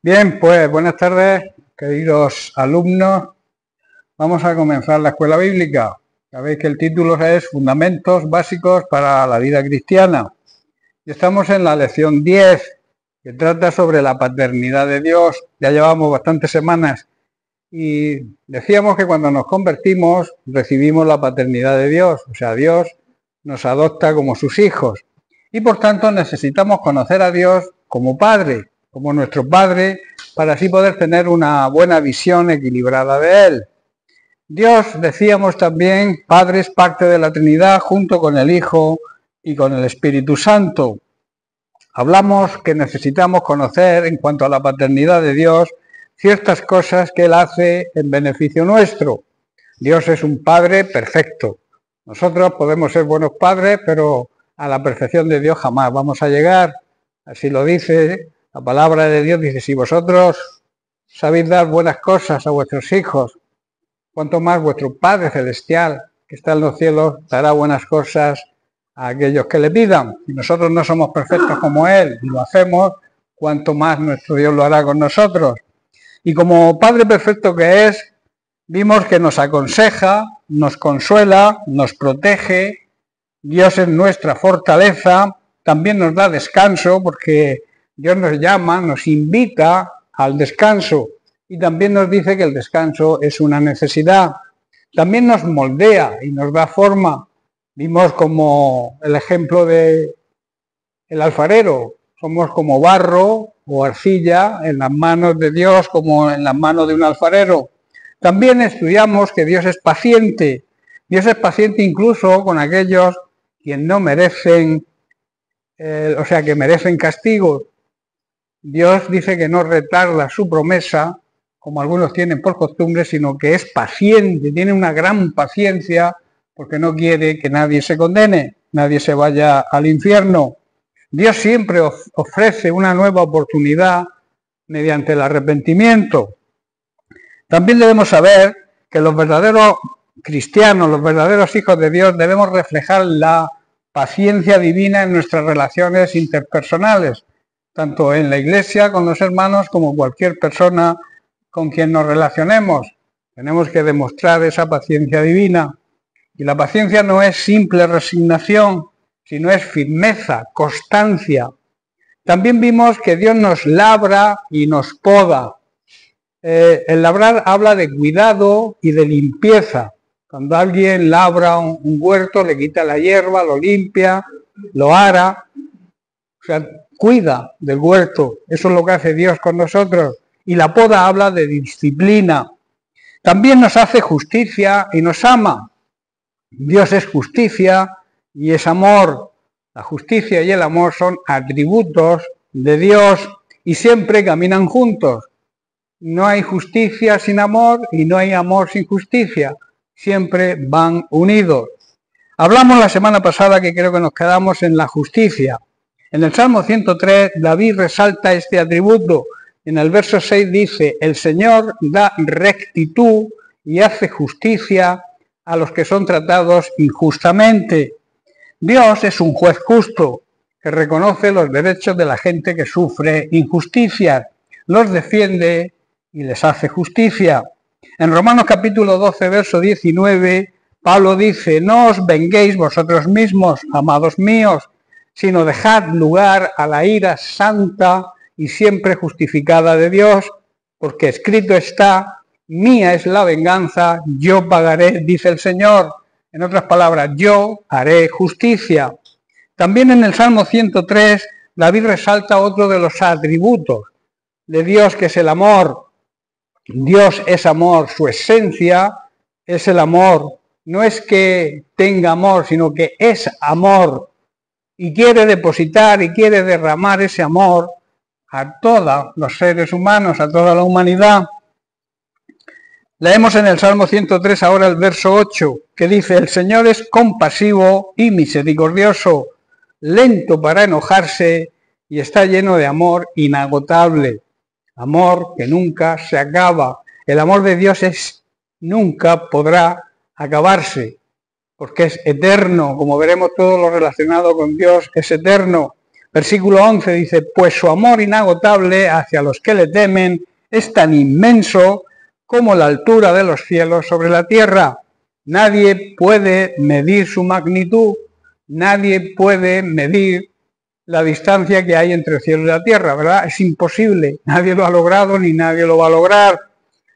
Bien, pues buenas tardes, queridos alumnos. Vamos a comenzar la escuela bíblica. Sabéis que el título es Fundamentos básicos para la vida cristiana. Y estamos en la lección 10, que trata sobre la paternidad de Dios. Ya llevamos bastantes semanas y decíamos que cuando nos convertimos recibimos la paternidad de Dios. O sea, Dios nos adopta como sus hijos. Y por tanto necesitamos conocer a Dios como Padre, como nuestro Padre, para así poder tener una buena visión equilibrada de Él. Dios, decíamos también, Padre es parte de la Trinidad junto con el Hijo y con el Espíritu Santo. Hablamos que necesitamos conocer, en cuanto a la paternidad de Dios, ciertas cosas que Él hace en beneficio nuestro. Dios es un Padre perfecto. Nosotros podemos ser buenos padres, pero a la perfección de Dios jamás vamos a llegar. Así lo dice la palabra de Dios, dice, si vosotros sabéis dar buenas cosas a vuestros hijos, cuanto más vuestro Padre Celestial, que está en los cielos, dará buenas cosas a aquellos que le pidan. Si nosotros no somos perfectos como Él y lo hacemos, cuanto más nuestro Dios lo hará con nosotros. Y como Padre perfecto que es, vimos que nos aconseja, nos consuela, nos protege. Dios es nuestra fortaleza, también nos da descanso porque Dios nos llama, nos invita al descanso y también nos dice que el descanso es una necesidad. También nos moldea y nos da forma. Vimos como el ejemplo de el alfarero, somos como barro o arcilla en las manos de Dios como en las manos de un alfarero. También estudiamos que Dios es paciente. Dios es paciente incluso con aquellos que no merecen, que merecen castigo. Dios dice que no retarda su promesa, como algunos tienen por costumbre, sino que es paciente, tiene una gran paciencia, porque no quiere que nadie se condene, nadie se vaya al infierno. Dios siempre ofrece una nueva oportunidad mediante el arrepentimiento. También debemos saber que los verdaderos cristianos, los verdaderos hijos de Dios, debemos reflejar la paciencia divina en nuestras relaciones interpersonales, tanto en la iglesia, con los hermanos, como cualquier persona con quien nos relacionemos. Tenemos que demostrar esa paciencia divina. Y la paciencia no es simple resignación, sino es firmeza, constancia. También vimos que Dios nos labra y nos poda. El labrar habla de cuidado y de limpieza. Cuando alguien labra un huerto, le quita la hierba, lo limpia, lo ara, o sea, cuida del huerto. Eso es lo que hace Dios con nosotros. Y la poda habla de disciplina. También nos hace justicia y nos ama. Dios es justicia y es amor. La justicia y el amor son atributos de Dios y siempre caminan juntos. No hay justicia sin amor y no hay amor sin justicia. Siempre van unidos. Hablamos la semana pasada que creo que nos quedamos en la justicia. En el Salmo 103, David resalta este atributo. En el verso 6 dice, el Señor da rectitud y hace justicia a los que son tratados injustamente. Dios es un juez justo que reconoce los derechos de la gente que sufre injusticias, los defiende y les hace justicia. En Romanos capítulo 12, verso 19, Pablo dice, no os venguéis vosotros mismos, amados míos, sino dejad lugar a la ira santa y siempre justificada de Dios, porque escrito está, mía es la venganza, yo pagaré, dice el Señor. En otras palabras, yo haré justicia. También en el Salmo 103, David resalta otro de los atributos de Dios, que es el amor. Dios es amor, su esencia es el amor. No es que tenga amor, sino que es amor. Y quiere depositar y quiere derramar ese amor a todos los seres humanos, a toda la humanidad. Leemos en el Salmo 103 ahora el verso 8, que dice, el Señor es compasivo y misericordioso, lento para enojarse y está lleno de amor inagotable. Amor que nunca se acaba. El amor de Dios nunca podrá acabarse, porque es eterno. Como veremos, todo lo relacionado con Dios es eterno. Versículo 11 dice, pues su amor inagotable hacia los que le temen es tan inmenso como la altura de los cielos sobre la tierra. Nadie puede medir su magnitud, nadie puede medir la distancia que hay entre el cielo y la tierra, ¿verdad? Es imposible, nadie lo ha logrado ni nadie lo va a lograr.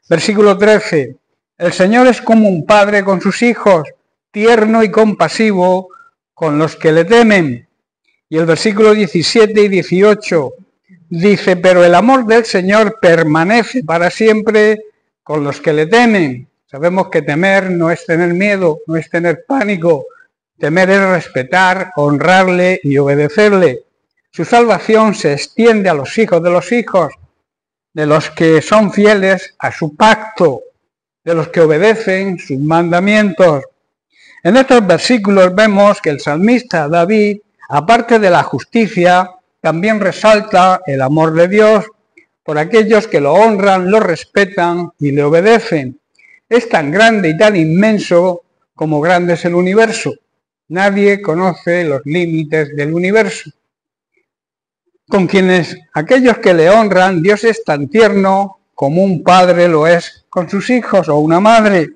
Versículo 13, el Señor es como un padre con sus hijos, tierno y compasivo con los que le temen. Y el versículo 17 y 18 dice, pero el amor del Señor permanece para siempre con los que le temen. Sabemos que temer no es tener miedo, no es tener pánico. Temer es respetar, honrarle y obedecerle. Su salvación se extiende a los hijos, de los que son fieles a su pacto, de los que obedecen sus mandamientos. En estos versículos vemos que el salmista David, aparte de la justicia, también resalta el amor de Dios por aquellos que lo honran, lo respetan y le obedecen. Es tan grande y tan inmenso como grande es el universo. Nadie conoce los límites del universo. Con aquellos que le honran, Dios es tan tierno como un padre lo es con sus hijos o una madre.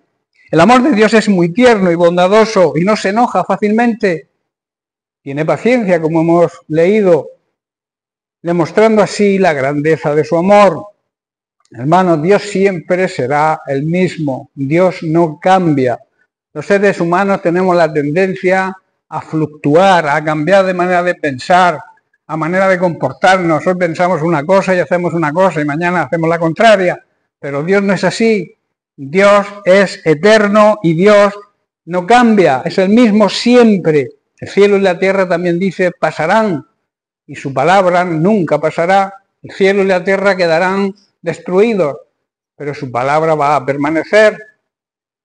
El amor de Dios es muy tierno y bondadoso y no se enoja fácilmente. Tiene paciencia, como hemos leído, demostrando así la grandeza de su amor. Hermanos, Dios siempre será el mismo. Dios no cambia. Los seres humanos tenemos la tendencia a fluctuar, a cambiar de manera de pensar, a manera de comportarnos. Hoy pensamos una cosa y hacemos una cosa y mañana hacemos la contraria. Pero Dios no es así. Dios es eterno y Dios no cambia. Es el mismo siempre. El cielo y la tierra también dice pasarán y su palabra nunca pasará. El cielo y la tierra quedarán destruidos, pero su palabra va a permanecer.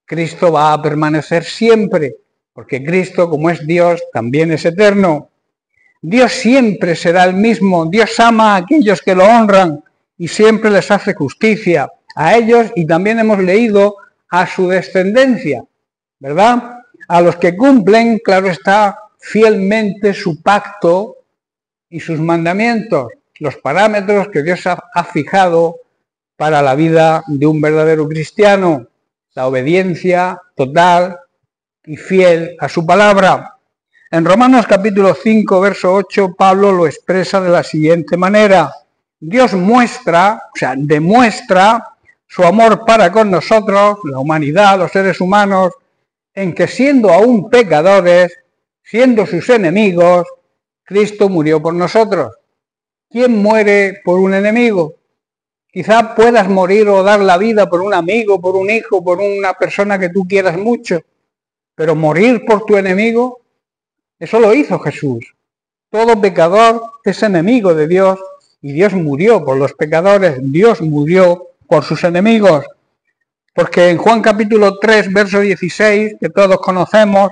Cristo va a permanecer siempre, porque Cristo, como es Dios, también es eterno. Dios siempre será el mismo. Dios ama a aquellos que lo honran y siempre les hace justicia a ellos, y también hemos leído a su descendencia, ¿verdad? A los que cumplen, claro está, fielmente su pacto y sus mandamientos, los parámetros que Dios ha fijado para la vida de un verdadero cristiano, la obediencia total y fiel a su palabra. En Romanos capítulo 5, verso 8, Pablo lo expresa de la siguiente manera: Dios demuestra su amor para con nosotros, la humanidad, los seres humanos, en que siendo aún pecadores, siendo sus enemigos, Cristo murió por nosotros. ¿Quién muere por un enemigo? Quizá puedas morir o dar la vida por un amigo, por un hijo, por una persona que tú quieras mucho, pero morir por tu enemigo, eso lo hizo Jesús. Todo pecador es enemigo de Dios y Dios murió por los pecadores, Dios murió por sus enemigos. Porque en Juan capítulo 3, verso 16, que todos conocemos,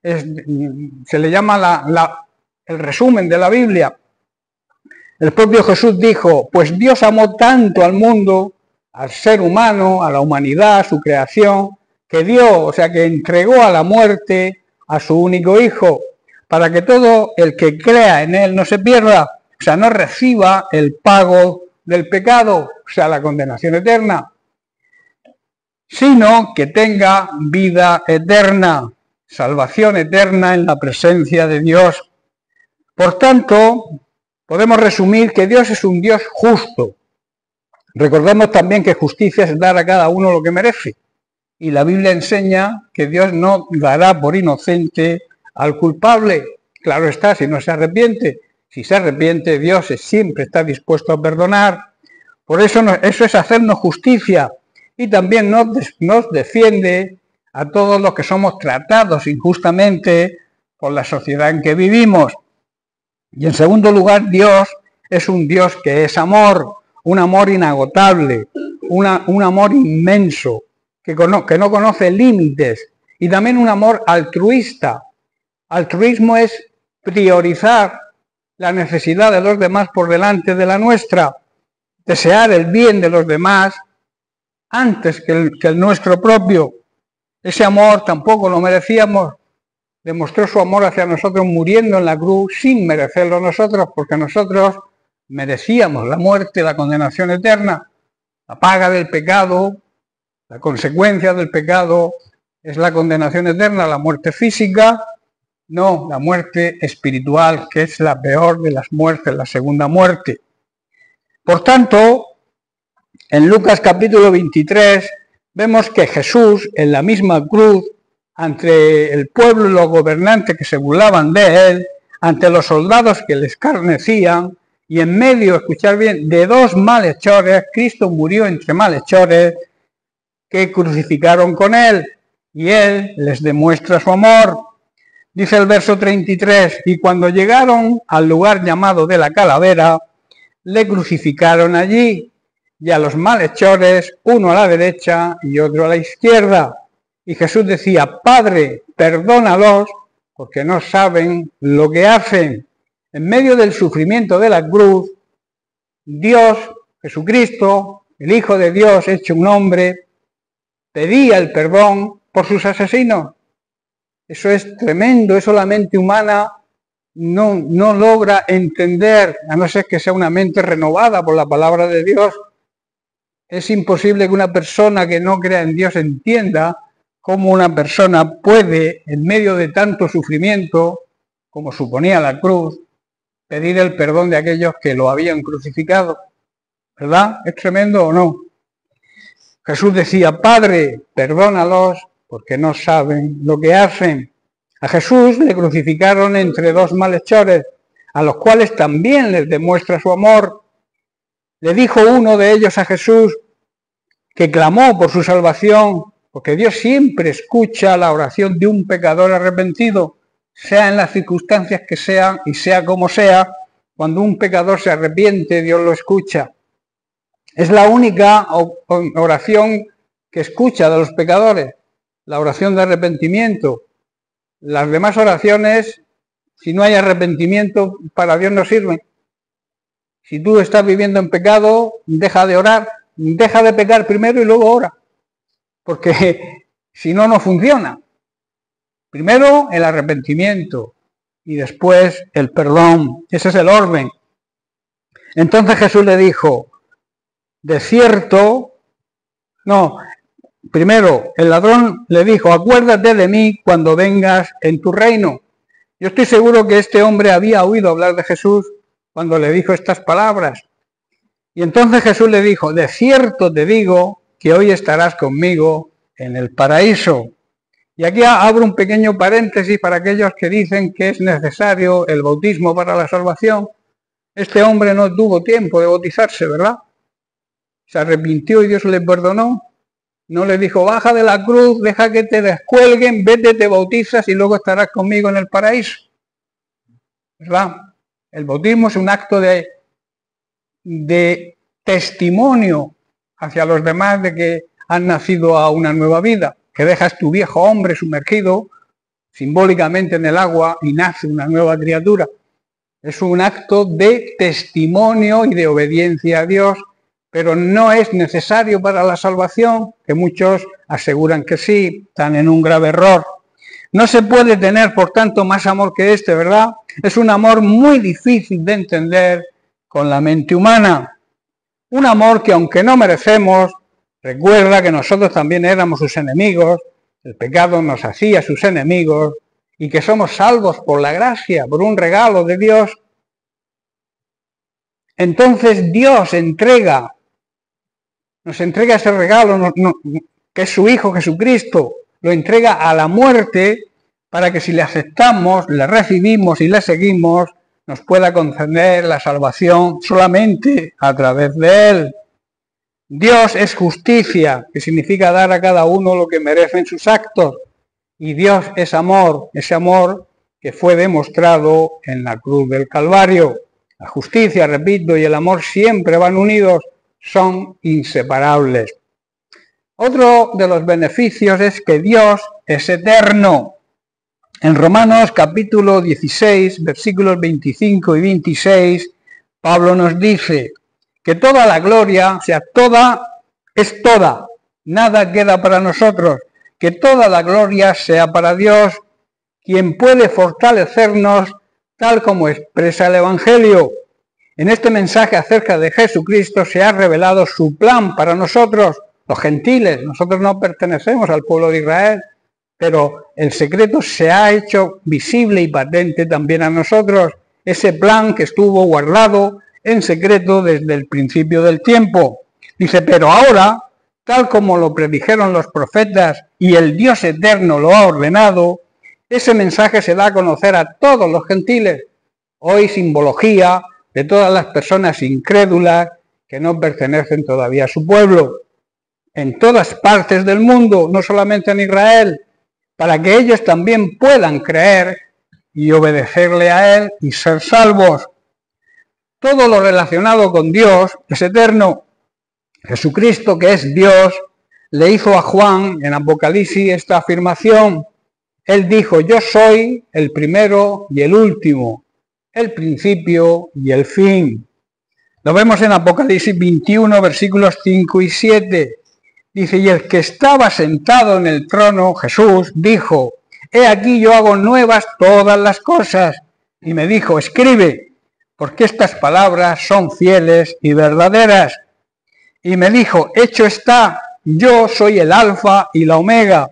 se le llama el resumen de la Biblia. El propio Jesús dijo, pues Dios amó tanto al mundo, al ser humano, a la humanidad, a su creación, que dio, que entregó a la muerte a su único Hijo, para que todo el que crea en Él no se pierda, no reciba el pago del pecado, la condenación eterna, sino que tenga vida eterna, salvación eterna en la presencia de Dios. Por tanto, podemos resumir que Dios es un Dios justo. Recordemos también que justicia es dar a cada uno lo que merece. Y la Biblia enseña que Dios no dará por inocente al culpable. Claro está, si no se arrepiente. Si se arrepiente, Dios siempre está dispuesto a perdonar. Por eso eso es hacernos justicia. Y también nos defiende a todos los que somos tratados injustamente por la sociedad en que vivimos. Y en segundo lugar, Dios es un Dios que es amor, un amor inagotable, un amor inmenso, que no conoce límites, y también un amor altruista. Altruismo es priorizar la necesidad de los demás por delante de la nuestra, desear el bien de los demás antes que el nuestro propio. Ese amor tampoco lo merecíamos, demostró su amor hacia nosotros muriendo en la cruz sin merecerlo nosotros, porque nosotros merecíamos la muerte, la condenación eterna, la paga del pecado, la consecuencia del pecado es la condenación eterna, la muerte física, no, la muerte espiritual, que es la peor de las muertes, la segunda muerte. Por tanto, en Lucas capítulo 23, vemos que Jesús, en la misma cruz, ante el pueblo y los gobernantes que se burlaban de él, ante los soldados que le escarnecían, y en medio, escuchar bien, de dos malhechores, Cristo murió entre malhechores que crucificaron con él, y él les demuestra su amor. Dice el verso 33, y cuando llegaron al lugar llamado de la Calavera, le crucificaron allí, y a los malhechores, uno a la derecha y otro a la izquierda. Y Jesús decía, Padre, perdónalos, porque no saben lo que hacen. En medio del sufrimiento de la cruz, Dios, Jesucristo, el Hijo de Dios, hecho un hombre, pedía el perdón por sus asesinos. Eso es tremendo, eso la mente humana no logra entender, a no ser que sea una mente renovada por la palabra de Dios. Es imposible que una persona que no crea en Dios entienda cómo una persona puede, en medio de tanto sufrimiento, como suponía la cruz, pedir el perdón de aquellos que lo habían crucificado. ¿Verdad? ¿Es tremendo o no? Jesús decía, Padre, perdónalos, porque no saben lo que hacen. A Jesús le crucificaron entre dos malhechores, a los cuales también les demuestra su amor. Le dijo uno de ellos a Jesús, que clamó por su salvación, porque Dios siempre escucha la oración de un pecador arrepentido, sea en las circunstancias que sean y sea como sea, cuando un pecador se arrepiente, Dios lo escucha. Es la única oración que escucha de los pecadores, la oración de arrepentimiento. Las demás oraciones, si no hay arrepentimiento, para Dios no sirven. Si tú estás viviendo en pecado, deja de orar, deja de pecar primero y luego ora, porque si no, no funciona. Primero el arrepentimiento y después el perdón. Ese es el orden. Entonces Jesús le dijo, de cierto, primero el ladrón le dijo, acuérdate de mí cuando vengas en tu reino. Yo estoy seguro que este hombre había oído hablar de Jesús cuando le dijo estas palabras. Y entonces Jesús le dijo, de cierto te digo que hoy estarás conmigo en el paraíso. Y aquí abro un pequeño paréntesis para aquellos que dicen que es necesario el bautismo para la salvación. Este hombre no tuvo tiempo de bautizarse, ¿verdad? Se arrepintió y Dios le perdonó. No le dijo, baja de la cruz, deja que te descuelguen, vete, te bautizas y luego estarás conmigo en el paraíso. ¿Verdad? El bautismo es un acto de testimonio hacia los demás de que han nacido a una nueva vida, que dejas tu viejo hombre sumergido simbólicamente en el agua y nace una nueva criatura. Es un acto de testimonio y de obediencia a Dios, pero no es necesario para la salvación, que muchos aseguran que sí, están en un grave error. No se puede tener, por tanto, más amor que este, ¿verdad? Es un amor muy difícil de entender con la mente humana. Un amor que, aunque no merecemos, recuerda que nosotros también éramos sus enemigos, el pecado nos hacía sus enemigos, y que somos salvos por la gracia, por un regalo de Dios. Entonces Dios nos entrega ese regalo, que es su Hijo Jesucristo, lo entrega a la muerte para que si le aceptamos, le recibimos y le seguimos, nos pueda conceder la salvación solamente a través de Él. Dios es justicia, que significa dar a cada uno lo que merecen sus actos. Y Dios es amor, ese amor que fue demostrado en la cruz del Calvario. La justicia, repito, y el amor siempre van unidos, son inseparables. Otro de los beneficios es que Dios es eterno. En Romanos capítulo 16, versículos 25 y 26, Pablo nos dice que toda la gloria, o sea, toda es toda, nada queda para nosotros, que toda la gloria sea para Dios, quien puede fortalecernos tal como expresa el Evangelio. En este mensaje acerca de Jesucristo se ha revelado su plan para nosotros, los gentiles. Nosotros no pertenecemos al pueblo de Israel, pero el secreto se ha hecho visible y patente también a nosotros. Ese plan que estuvo guardado en secreto desde el principio del tiempo. Dice, pero ahora, tal como lo predijeron los profetas y el Dios eterno lo ha ordenado, ese mensaje se da a conocer a todos los gentiles. Hoy simbología de todas las personas incrédulas que no pertenecen todavía a su pueblo. En todas partes del mundo, no solamente en Israel, para que ellos también puedan creer y obedecerle a Él y ser salvos. Todo lo relacionado con Dios es eterno. Jesucristo, que es Dios, le hizo a Juan en Apocalipsis esta afirmación. Él dijo, yo soy el primero y el último, el principio y el fin. Lo vemos en Apocalipsis 21, versículos 5 y 7. Dice, y el que estaba sentado en el trono, Jesús, dijo, he aquí yo hago nuevas todas las cosas. Y me dijo, escribe, porque estas palabras son fieles y verdaderas. Y me dijo, hecho está, yo soy el alfa y la omega,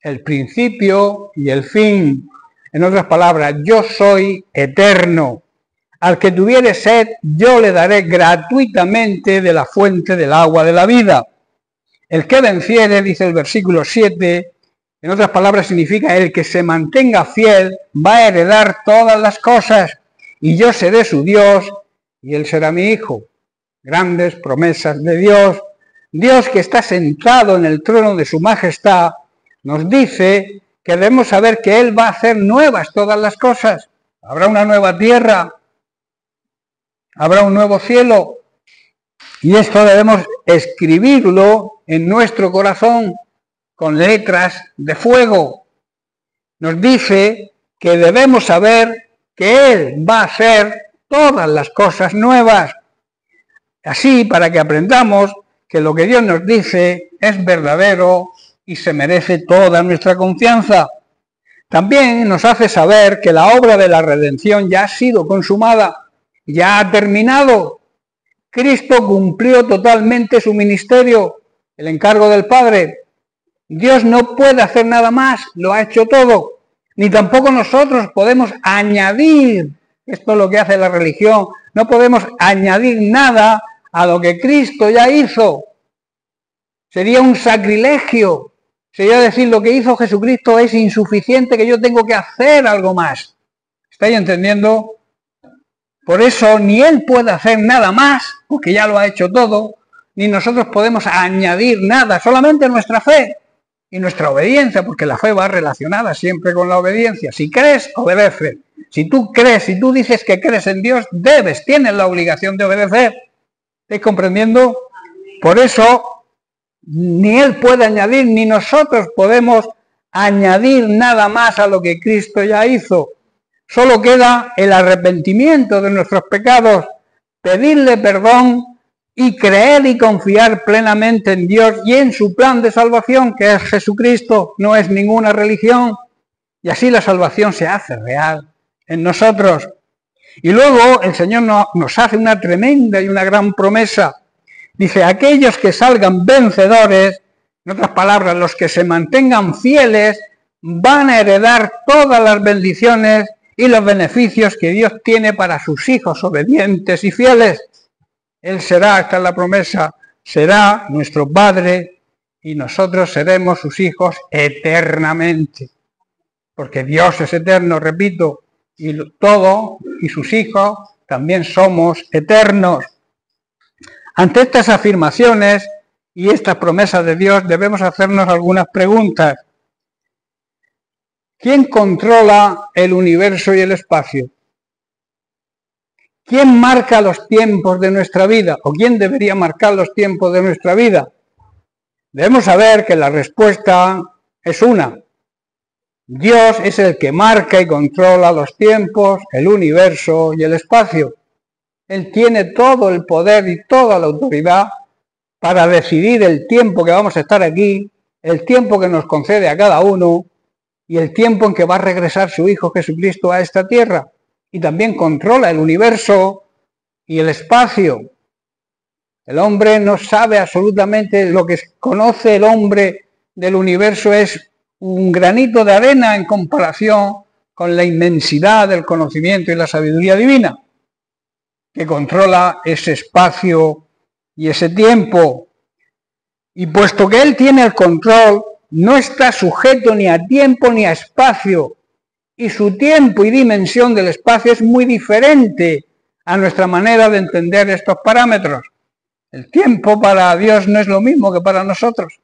el principio y el fin. En otras palabras, yo soy eterno. Al que tuviere sed, yo le daré gratuitamente de la fuente del agua de la vida. El que venciere, dice el versículo 7, en otras palabras significa el que se mantenga fiel, va a heredar todas las cosas, y yo seré su Dios, y él será mi hijo. Grandes promesas de Dios. Dios, que está sentado en el trono de su majestad, nos dice que debemos saber que Él va a hacer nuevas todas las cosas. Habrá una nueva tierra, habrá un nuevo cielo, y esto debemos escribirlo en nuestro corazón con letras de fuego. Nos dice que debemos saber que Él va a hacer todas las cosas nuevas. Así, para que aprendamos que lo que Dios nos dice es verdadero y se merece toda nuestra confianza. También nos hace saber que la obra de la redención ya ha sido consumada, ya ha terminado. Cristo cumplió totalmente su ministerio, el encargo del Padre. Dios no puede hacer nada más, lo ha hecho todo. Ni tampoco nosotros podemos añadir, esto es lo que hace la religión, no podemos añadir nada a lo que Cristo ya hizo. Sería un sacrilegio. Sería decir, lo que hizo Jesucristo es insuficiente, que yo tengo que hacer algo más. ¿Estáis entendiendo? Por eso ni Él puede hacer nada más, porque ya lo ha hecho todo, ni nosotros podemos añadir nada, solamente nuestra fe y nuestra obediencia, porque la fe va relacionada siempre con la obediencia. Si crees, obedece. Si tú crees, si tú dices que crees en Dios, tienes la obligación de obedecer. ¿Estáis comprendiendo? Por eso, ni Él puede añadir, ni nosotros podemos añadir nada más a lo que Cristo ya hizo. Solo queda el arrepentimiento de nuestros pecados, pedirle perdón y creer y confiar plenamente en Dios y en su plan de salvación, que es Jesucristo, no es ninguna religión. Y así la salvación se hace real en nosotros. Y luego el Señor nos hace una tremenda y una gran promesa. Dice, aquellos que salgan vencedores, en otras palabras, los que se mantengan fieles, van a heredar todas las bendiciones y los beneficios que Dios tiene para sus hijos obedientes y fieles. Él será, esta es la promesa, será nuestro Padre y nosotros seremos sus hijos eternamente. Porque Dios es eterno, repito, y todo, y sus hijos también somos eternos. Ante estas afirmaciones y estas promesas de Dios debemos hacernos algunas preguntas. ¿Quién controla el universo y el espacio? ¿Quién marca los tiempos de nuestra vida? ¿O quién debería marcar los tiempos de nuestra vida? Debemos saber que la respuesta es una. Dios es el que marca y controla los tiempos, el universo y el espacio. Él tiene todo el poder y toda la autoridad para decidir el tiempo que vamos a estar aquí, el tiempo que nos concede a cada uno, y el tiempo en que va a regresar su Hijo Jesucristo a esta tierra. Y también controla el universo y el espacio. El hombre no sabe absolutamente, lo que conoce el hombre del universo es un granito de arena en comparación con la inmensidad del conocimiento y la sabiduría divina, que controla ese espacio y ese tiempo. Y puesto que Él tiene el control, no está sujeto ni a tiempo ni a espacio, y su tiempo y dimensión del espacio es muy diferente a nuestra manera de entender estos parámetros. El tiempo para Dios no es lo mismo que para nosotros.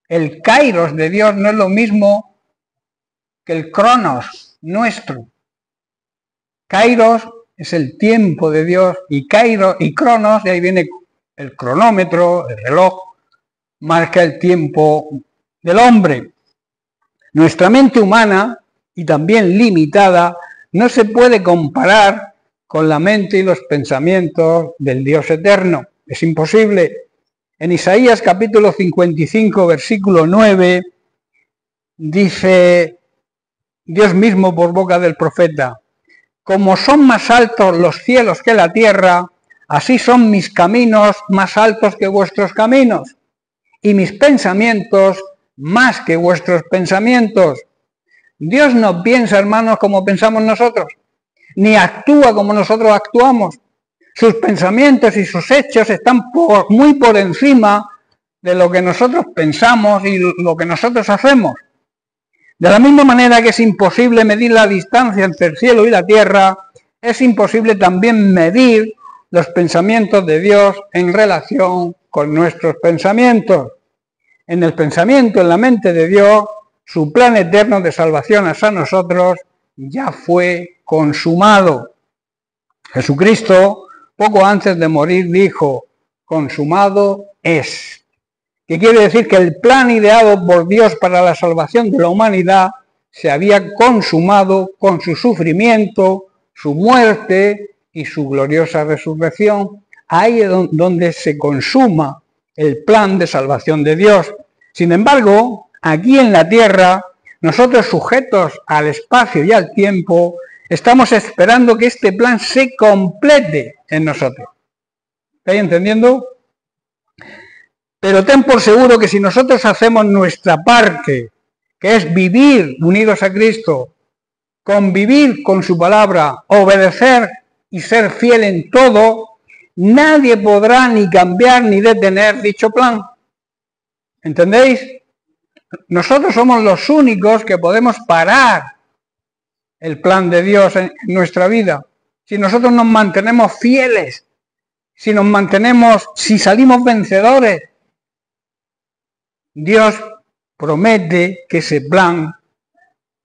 El kairos de Dios no es lo mismo que el cronos nuestro. Kairos es el tiempo de Dios y kairos y cronos, de ahí viene el cronómetro, el reloj, marca el tiempo del hombre. Nuestra mente humana, y también limitada, no se puede comparar con la mente y los pensamientos del Dios eterno. Es imposible. En Isaías capítulo 55, versículo 9, dice Dios mismo por boca del profeta: como son más altos los cielos que la tierra, así son mis caminos más altos que vuestros caminos, y mis pensamientos más que vuestros pensamientos. Dios no piensa, hermanos, como pensamos nosotros, ni actúa como nosotros actuamos. Sus pensamientos y sus hechos están muy por encima de lo que nosotros pensamos y lo que nosotros hacemos. De la misma manera que es imposible medir la distancia entre el cielo y la tierra, es imposible también medir los pensamientos de Dios en relación con nuestros pensamientos. En el pensamiento, en la mente de Dios, su plan eterno de salvación hacia nosotros ya fue consumado. Jesucristo, poco antes de morir, dijo: consumado es. Que quiere decir que el plan ideado por Dios para la salvación de la humanidad se había consumado con su sufrimiento, su muerte y su gloriosa resurrección. Ahí es donde se consuma el plan de salvación de Dios. Sin embargo, aquí en la tierra, nosotros, sujetos al espacio y al tiempo, estamos esperando que este plan se complete en nosotros. ¿Estáis entendiendo? Pero ten por seguro que si nosotros hacemos nuestra parte, que es vivir unidos a Cristo, convivir con su palabra, obedecer y ser fiel en todo, nadie podrá ni cambiar ni detener dicho plan. ¿Entendéis? Nosotros somos los únicos que podemos parar el plan de Dios en nuestra vida. Si nosotros nos mantenemos fieles, si salimos vencedores, Dios promete que ese plan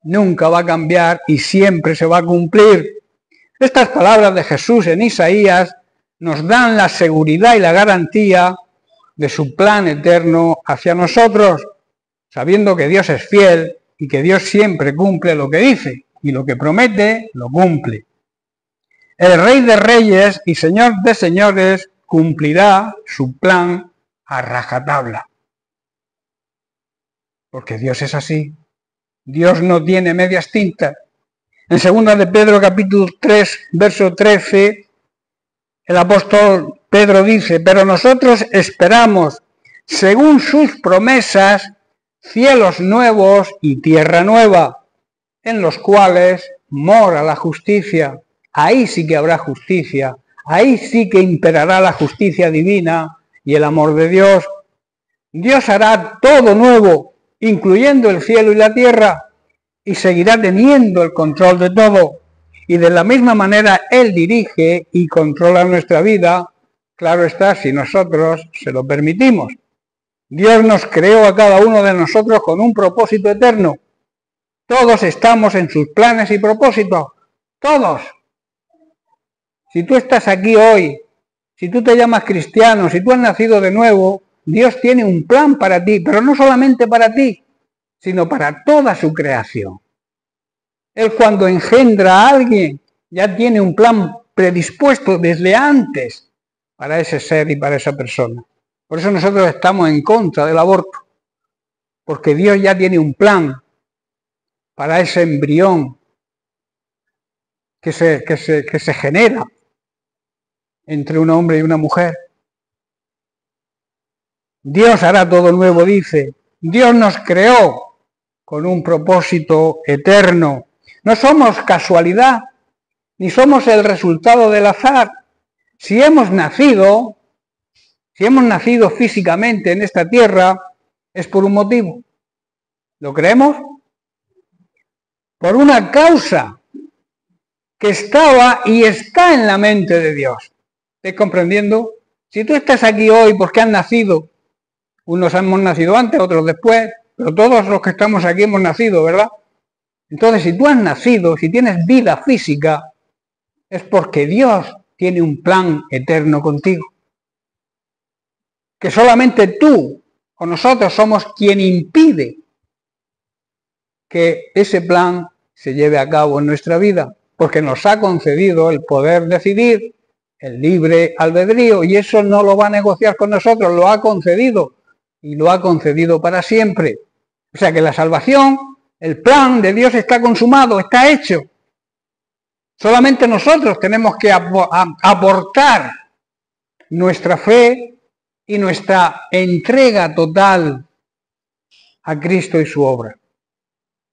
nunca va a cambiar y siempre se va a cumplir. Estas palabras de Jesús en Isaías nos dan la seguridad y la garantía de su plan eterno hacia nosotros, sabiendo que Dios es fiel y que Dios siempre cumple lo que dice, y lo que promete lo cumple. El Rey de Reyes y Señor de Señores cumplirá su plan a rajatabla. Porque Dios es así. Dios no tiene medias tintas. En 2 de Pedro capítulo 3, verso 13, el apóstol Pedro dice: pero nosotros esperamos, según sus promesas, cielos nuevos y tierra nueva, en los cuales mora la justicia. Ahí sí que habrá justicia, ahí sí que imperará la justicia divina y el amor de Dios. Dios hará todo nuevo, incluyendo el cielo y la tierra, y seguirá teniendo el control de todo. Y de la misma manera Él dirige y controla nuestra vida, claro está, si nosotros se lo permitimos. Dios nos creó a cada uno de nosotros con un propósito eterno. Todos estamos en sus planes y propósitos. Todos. Si tú estás aquí hoy, si tú te llamas cristiano, si tú has nacido de nuevo, Dios tiene un plan para ti, pero no solamente para ti, sino para toda su creación. Él, cuando engendra a alguien, ya tiene un plan predispuesto desde antes para ese ser y para esa persona. Por eso nosotros estamos en contra del aborto, porque Dios ya tiene un plan para ese embrión que se genera entre un hombre y una mujer. Dios hará todo nuevo, dice. Dios nos creó con un propósito eterno. No somos casualidad, ni somos el resultado del azar. Si hemos nacido físicamente en esta tierra, es por un motivo. ¿Lo creemos? Por una causa que estaba y está en la mente de Dios. ¿Estás comprendiendo? Si tú estás aquí hoy porque has nacido, unos hemos nacido antes, otros después, pero todos los que estamos aquí hemos nacido, ¿verdad? Entonces, si tú has nacido, si tienes vida física, es porque Dios tiene un plan eterno contigo. Que solamente tú o nosotros somos quien impide que ese plan se lleve a cabo en nuestra vida, porque nos ha concedido el poder decidir, el libre albedrío, y eso no lo va a negociar con nosotros, lo ha concedido, y lo ha concedido para siempre. O sea que la salvación, el plan de Dios está consumado, está hecho. Solamente nosotros tenemos que aportar nuestra fe y nuestra entrega total a Cristo y su obra.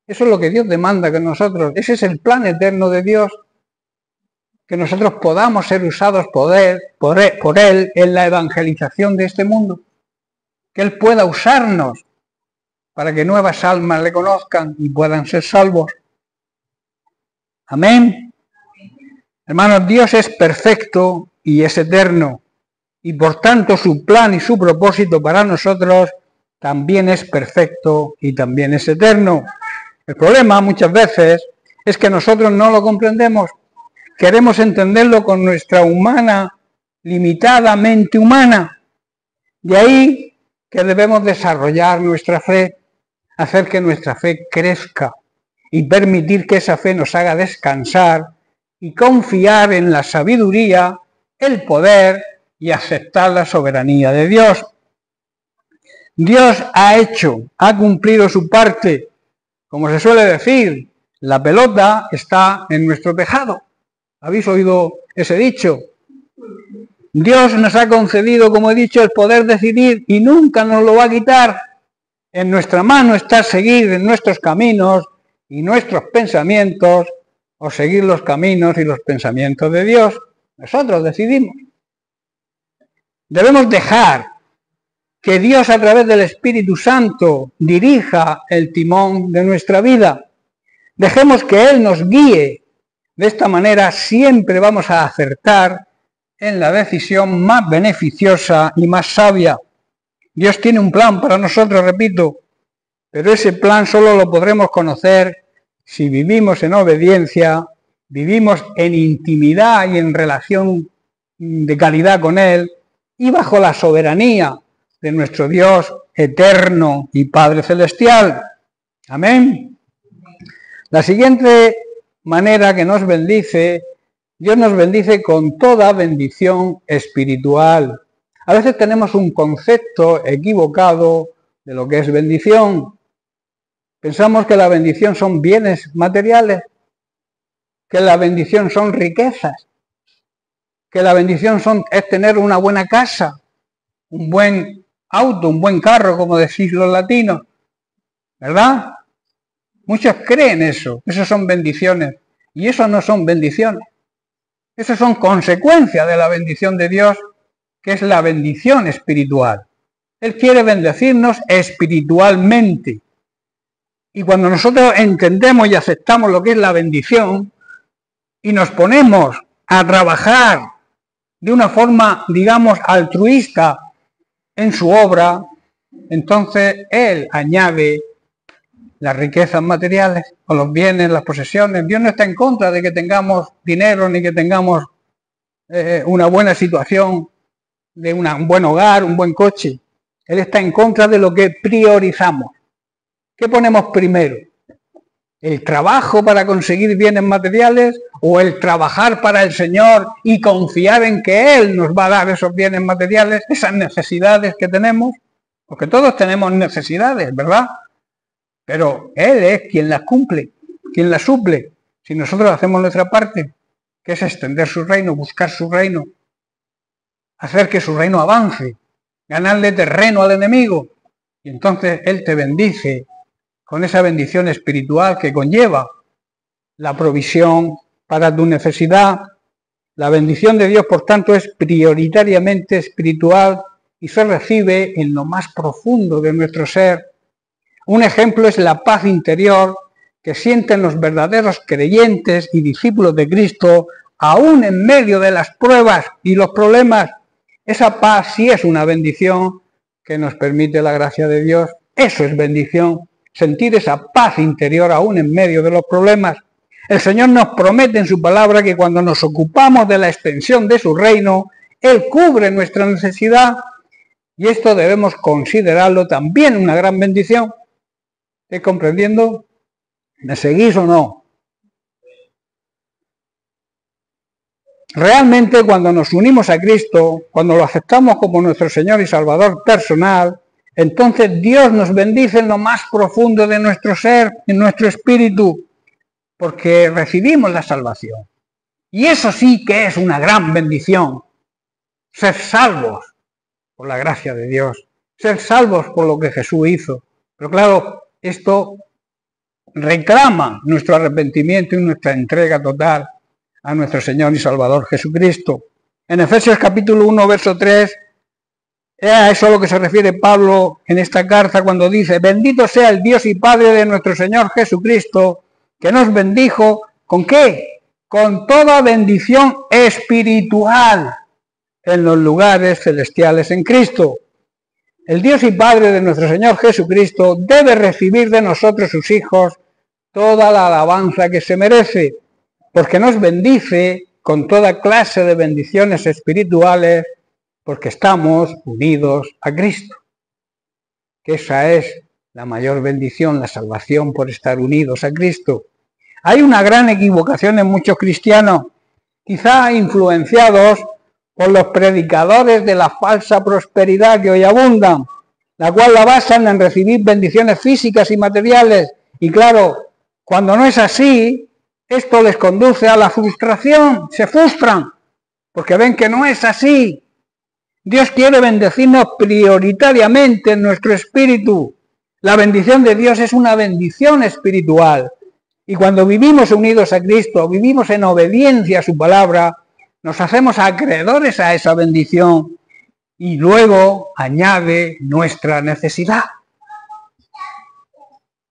Eso es lo que Dios demanda que nosotros, ese es el plan eterno de Dios, que nosotros podamos ser usados por Él en la evangelización de este mundo, que Él pueda usarnos para que nuevas almas le conozcan y puedan ser salvos. Amén. Hermanos, Dios es perfecto y es eterno, y por tanto su plan y su propósito para nosotros también es perfecto y también es eterno. El problema muchas veces es que nosotros no lo comprendemos. Queremos entenderlo con nuestra humana, limitada mente humana. De ahí que debemos desarrollar nuestra fe, hacer que nuestra fe crezca y permitir que esa fe nos haga descansar y confiar en la sabiduría, el poder y aceptar la soberanía de Dios. Dios ha cumplido su parte. Como se suele decir, la pelota está en nuestro tejado. ¿Habéis oído ese dicho? Dios nos ha concedido, como he dicho, el poder decidir y nunca nos lo va a quitar. En nuestra mano está seguir en nuestros caminos y nuestros pensamientos, o seguir los caminos y los pensamientos de Dios. Nosotros decidimos. Debemos dejar que Dios a través del Espíritu Santo dirija el timón de nuestra vida. Dejemos que Él nos guíe. De esta manera siempre vamos a acertar en la decisión más beneficiosa y más sabia. Dios tiene un plan para nosotros, repito, pero ese plan solo lo podremos conocer si vivimos en obediencia, vivimos en intimidad y en relación de calidad con Él y bajo la soberanía de nuestro Dios eterno y Padre Celestial. Amén. La siguiente manera que nos bendice, Dios nos bendice con toda bendición espiritual. A veces tenemos un concepto equivocado de lo que es bendición. Pensamos que la bendición son bienes materiales, que la bendición son riquezas, que la bendición es tener una buena casa, un buen auto, un buen carro, como decís los latinos, ¿verdad? Muchos creen eso son bendiciones, y eso no son bendiciones. Eso son consecuencias de la bendición de Dios, que es la bendición espiritual. Él quiere bendecirnos espiritualmente. Y cuando nosotros entendemos y aceptamos lo que es la bendición, y nos ponemos a trabajar de una forma, digamos, altruista en su obra, entonces Él añade las riquezas materiales o los bienes, las posesiones. Dios no está en contra de que tengamos dinero ni que tengamos una buena situación, de un buen hogar, un buen coche. Él está en contra de lo que priorizamos. ¿Qué ponemos primero? ¿El trabajo para conseguir bienes materiales o el trabajar para el Señor y confiar en que Él nos va a dar esos bienes materiales, esas necesidades que tenemos? Porque todos tenemos necesidades, ¿verdad? Pero Él es quien las cumple. ¿quién la suple? Si nosotros hacemos nuestra parte, que es extender su reino, buscar su reino, hacer que su reino avance, ganarle terreno al enemigo. Y entonces Él te bendice con esa bendición espiritual que conlleva la provisión para tu necesidad. La bendición de Dios, por tanto, es prioritariamente espiritual y se recibe en lo más profundo de nuestro ser. Un ejemplo es la paz interior que sienten los verdaderos creyentes y discípulos de Cristo, aún en medio de las pruebas y los problemas. Esa paz sí es una bendición que nos permite la gracia de Dios. Eso es bendición, sentir esa paz interior aún en medio de los problemas. El Señor nos promete en su palabra que cuando nos ocupamos de la extensión de su reino, Él cubre nuestra necesidad y esto debemos considerarlo también una gran bendición. ¿Estáis comprendiendo? ¿Me seguís o no? Realmente cuando nos unimos a Cristo, cuando lo aceptamos como nuestro Señor y Salvador personal, entonces Dios nos bendice en lo más profundo de nuestro ser, en nuestro espíritu, porque recibimos la salvación. Y eso sí que es una gran bendición, ser salvos por la gracia de Dios, ser salvos por lo que Jesús hizo. Pero claro, esto reclama nuestro arrepentimiento y nuestra entrega total a nuestro Señor y Salvador Jesucristo. En Efesios capítulo 1, verso 3, es a eso a lo que se refiere Pablo en esta carta cuando dice: bendito sea el Dios y Padre de nuestro Señor Jesucristo, que nos bendijo, ¿con qué? Con toda bendición espiritual en los lugares celestiales en Cristo. El Dios y Padre de nuestro Señor Jesucristo debe recibir de nosotros, sus hijos, toda la alabanza que se merece, porque nos bendice con toda clase de bendiciones espirituales, porque estamos unidos a Cristo. Que esa es la mayor bendición, la salvación por estar unidos a Cristo. Hay una gran equivocación en muchos cristianos, quizá influenciados por los predicadores de la falsa prosperidad que hoy abundan, la cual la basan en recibir bendiciones físicas y materiales. Y claro, cuando no es así, esto les conduce a la frustración, se frustran, porque ven que no es así. Dios quiere bendecirnos prioritariamente en nuestro espíritu. La bendición de Dios es una bendición espiritual. Y cuando vivimos unidos a Cristo, vivimos en obediencia a su palabra, nos hacemos acreedores a esa bendición y luego añade nuestra necesidad.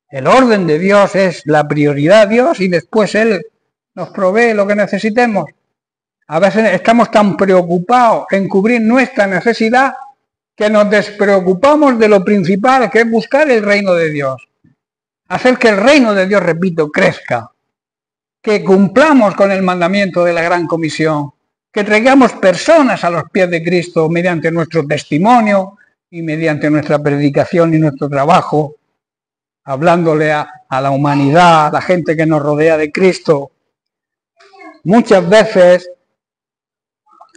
El orden de Dios es la prioridad de Dios y después Él nos provee lo que necesitemos. A veces estamos tan preocupados en cubrir nuestra necesidad que nos despreocupamos de lo principal, que es buscar el reino de Dios. Hacer que el reino de Dios, repito, crezca. Que cumplamos con el mandamiento de la Gran Comisión. Que traigamos personas a los pies de Cristo mediante nuestro testimonio y mediante nuestra predicación y nuestro trabajo, hablándole a la humanidad, a la gente que nos rodea de Cristo. Muchas veces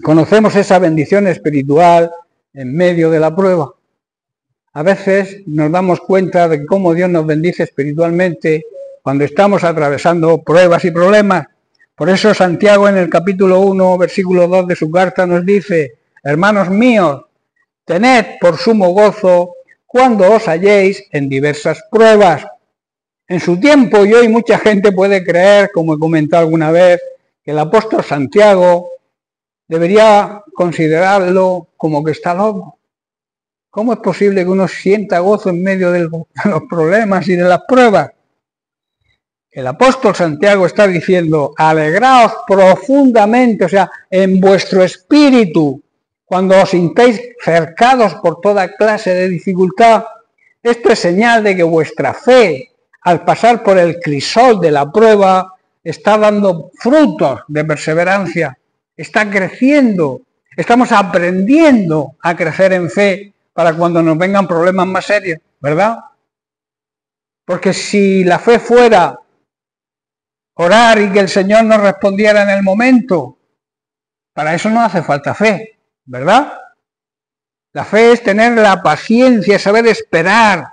conocemos esa bendición espiritual en medio de la prueba. A veces nos damos cuenta de cómo Dios nos bendice espiritualmente cuando estamos atravesando pruebas y problemas. Por eso Santiago en el capítulo 1, versículo 2 de su carta nos dice: hermanos míos, tened por sumo gozo cuando os halléis en diversas pruebas. En su tiempo y hoy mucha gente puede creer, como he comentado alguna vez, que el apóstol Santiago debería considerarlo como que está loco. ¿Cómo es posible que uno sienta gozo en medio de los problemas y de las pruebas? El apóstol Santiago está diciendo: alegraos profundamente, o sea, en vuestro espíritu, cuando os sintáis cercados por toda clase de dificultad. Esto es señal de que vuestra fe, al pasar por el crisol de la prueba, está dando frutos de perseverancia, está creciendo, estamos aprendiendo a crecer en fe para cuando nos vengan problemas más serios, ¿verdad? Porque si la fe fuera orar y que el Señor nos respondiera en el momento, para eso no hace falta fe, ¿verdad? La fe es tener la paciencia, saber esperar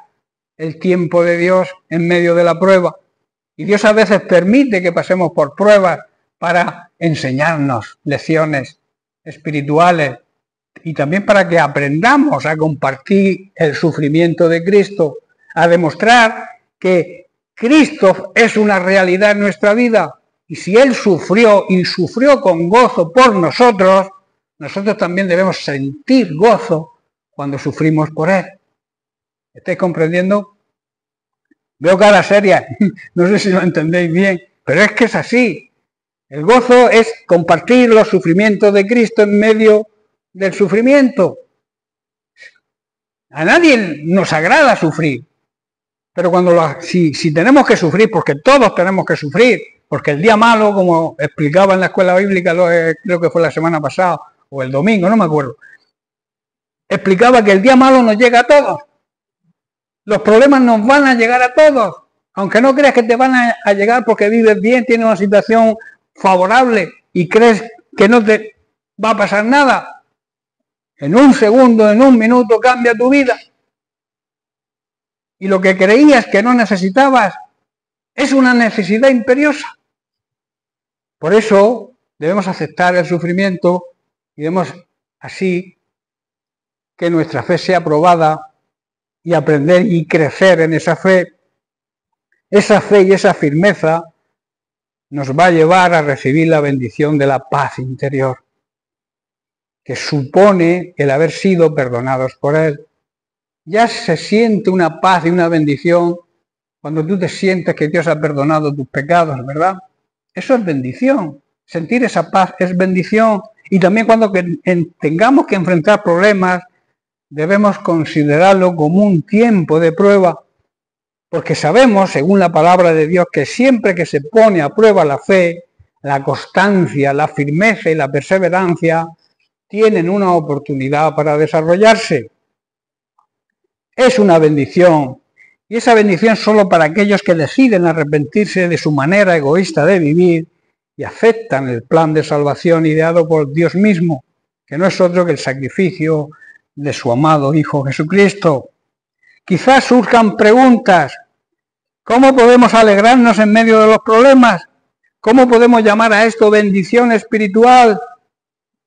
el tiempo de Dios en medio de la prueba. Y Dios a veces permite que pasemos por pruebas para enseñarnos lecciones espirituales y también para que aprendamos a compartir el sufrimiento de Cristo, a demostrar que Cristo es una realidad en nuestra vida. Y si Él sufrió y sufrió con gozo por nosotros, nosotros también debemos sentir gozo cuando sufrimos por Él. ¿Estáis comprendiendo? Veo cara seria, no sé si lo entendéis bien, pero es que es así. El gozo es compartir los sufrimientos de Cristo en medio del sufrimiento. A nadie nos agrada sufrir, pero si tenemos que sufrir, porque todos tenemos que sufrir, porque el día malo, como explicaba en la escuela bíblica, creo que fue la semana pasada, o el domingo, no me acuerdo, explicaba que el día malo nos llega a todos. Los problemas nos van a llegar a todos, aunque no creas que te van a llegar porque vives bien, tienes una situación favorable y crees que no te va a pasar nada. En un segundo, en un minuto cambia tu vida. Y lo que creías que no necesitabas es una necesidad imperiosa. Por eso debemos aceptar el sufrimiento y debemos así que nuestra fe sea probada y aprender y crecer en esa fe. Esa fe y esa firmeza nos va a llevar a recibir la bendición de la paz interior, que supone el haber sido perdonados por Él. Ya se siente una paz y una bendición cuando tú te sientes que Dios ha perdonado tus pecados, ¿verdad? Eso es bendición. Sentir esa paz es bendición. Y también cuando tengamos que enfrentar problemas, debemos considerarlo como un tiempo de prueba, porque sabemos, según la palabra de Dios, que siempre que se pone a prueba la fe, la constancia, la firmeza y la perseverancia, tienen una oportunidad para desarrollarse. Es una bendición, y esa bendición solo para aquellos que deciden arrepentirse de su manera egoísta de vivir y aceptan el plan de salvación ideado por Dios mismo, que no es otro que el sacrificio de su amado Hijo Jesucristo. Quizás surjan preguntas. ¿Cómo podemos alegrarnos en medio de los problemas? ¿Cómo podemos llamar a esto bendición espiritual?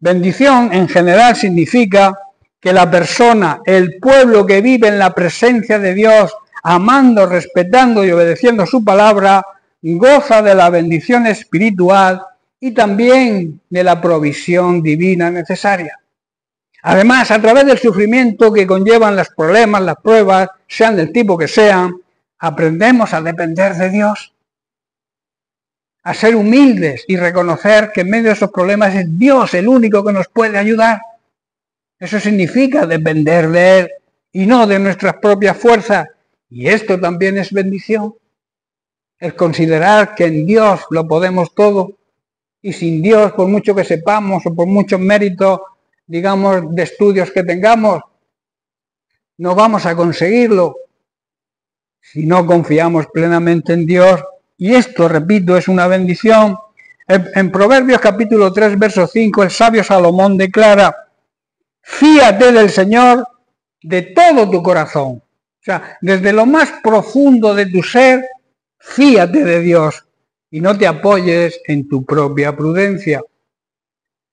Bendición en general significa que la persona, el pueblo que vive en la presencia de Dios, amando, respetando y obedeciendo su palabra, goza de la bendición espiritual y también de la provisión divina necesaria. Además, a través del sufrimiento que conllevan los problemas, las pruebas, sean del tipo que sean, aprendemos a depender de Dios, a ser humildes y reconocer que en medio de esos problemas es Dios el único que nos puede ayudar. Eso significa depender de Él y no de nuestras propias fuerzas. Y esto también es bendición. El considerar que en Dios lo podemos todo y sin Dios, por mucho que sepamos o por muchos méritos, digamos, de estudios que tengamos, no vamos a conseguirlo si no confiamos plenamente en Dios. Y esto, repito, es una bendición. En Proverbios capítulo 3, verso 5, el sabio Salomón declara: fíate del Señor de todo tu corazón. O sea, desde lo más profundo de tu ser, fíate de Dios y no te apoyes en tu propia prudencia.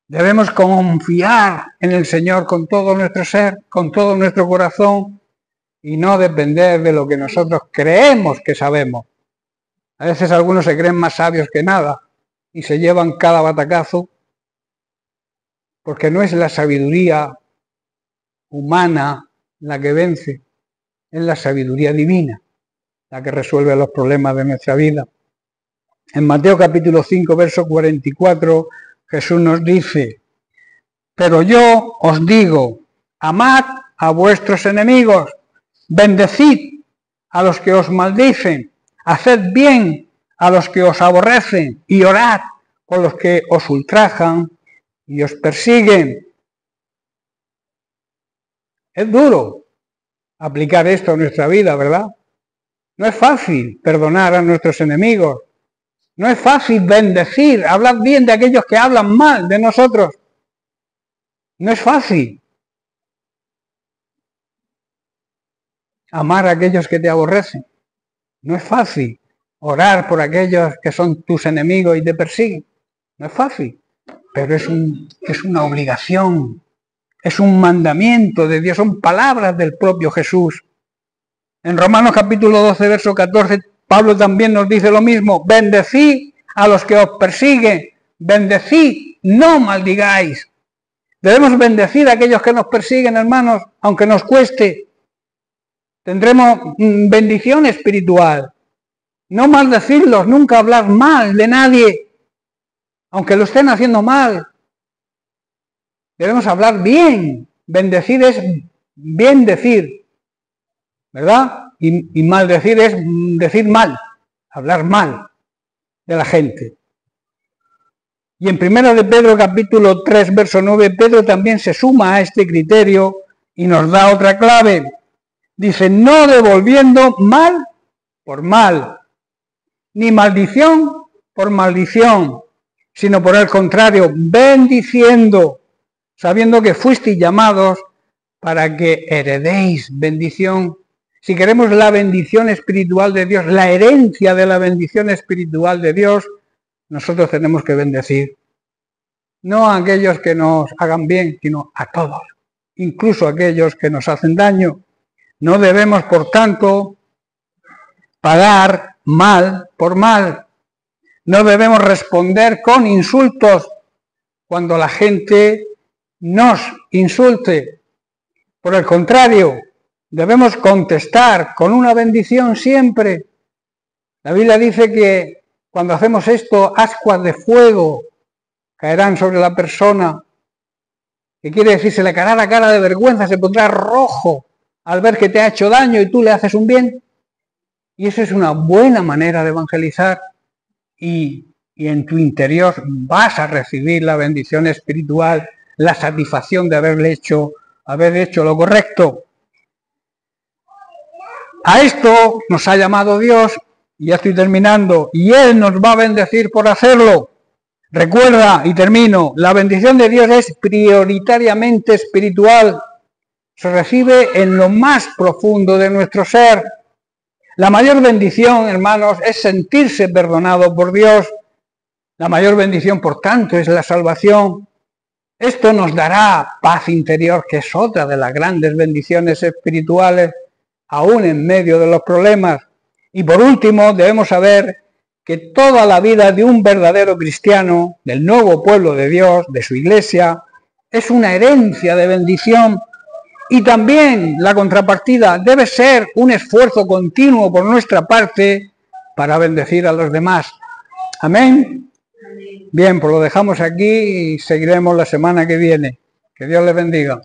Debemos confiar en el Señor con todo nuestro ser, con todo nuestro corazón y no depender de lo que nosotros creemos que sabemos. A veces algunos se creen más sabios que nada y se llevan cada batacazo porque no es la sabiduría humana la que vence, es la sabiduría divina la que resuelve los problemas de nuestra vida. En Mateo capítulo 5, verso 44, Jesús nos dice: pero yo os digo, amad a vuestros enemigos, bendecid a los que os maldicen, haced bien a los que os aborrecen y orad por los que os ultrajan y os persiguen. Es duro aplicar esto a nuestra vida, ¿verdad? No es fácil perdonar a nuestros enemigos. No es fácil bendecir, hablar bien de aquellos que hablan mal de nosotros. No es fácil amar a aquellos que te aborrecen. No es fácil orar por aquellos que son tus enemigos y te persiguen. No es fácil, pero es una obligación, es un mandamiento de Dios, son palabras del propio Jesús. En Romanos capítulo 12, verso 14, Pablo también nos dice lo mismo: bendecid a los que os persiguen, bendecid, no maldigáis. Debemos bendecir a aquellos que nos persiguen, hermanos, aunque nos cueste. Tendremos bendición espiritual. No maldecirlos, nunca hablar mal de nadie, aunque lo estén haciendo mal. Debemos hablar bien. Bendecir es bien decir, ¿verdad? Y maldecir es decir mal, hablar mal de la gente. Y en 1 de Pedro capítulo 3, verso 9, Pedro también se suma a este criterio y nos da otra clave. Dice: no devolviendo mal por mal, ni maldición por maldición, sino por el contrario, bendiciendo, sabiendo que fuisteis llamados para que heredéis bendición. Si queremos la bendición espiritual de Dios, la herencia de la bendición espiritual de Dios, nosotros tenemos que bendecir. No a aquellos que nos hagan bien, sino a todos, incluso a aquellos que nos hacen daño. No debemos, por tanto, pagar mal por mal. No debemos responder con insultos cuando la gente nos insulte. Por el contrario, debemos contestar con una bendición siempre. La Biblia dice que cuando hacemos esto, ascuas de fuego caerán sobre la persona. ¿Qué quiere decir? Se le caerá la cara de vergüenza, se pondrá rojo al ver que te ha hecho daño y tú le haces un bien. Y eso es una buena manera de evangelizar. Y en tu interior vas a recibir la bendición espiritual, la satisfacción de haber hecho lo correcto. A esto nos ha llamado Dios, y ya estoy terminando, y Él nos va a bendecir por hacerlo. Recuerda, y termino, la bendición de Dios es prioritariamente espiritual. Se recibe en lo más profundo de nuestro ser. La mayor bendición, hermanos, es sentirse perdonado por Dios. La mayor bendición, por tanto, es la salvación. Esto nos dará paz interior, que es otra de las grandes bendiciones espirituales, aún en medio de los problemas. Y por último, debemos saber que toda la vida de un verdadero cristiano, del nuevo pueblo de Dios, de su iglesia, es una herencia de bendición. Y también la contrapartida debe ser un esfuerzo continuo por nuestra parte para bendecir a los demás. Amén. Bien, pues lo dejamos aquí y seguiremos la semana que viene. Que Dios les bendiga.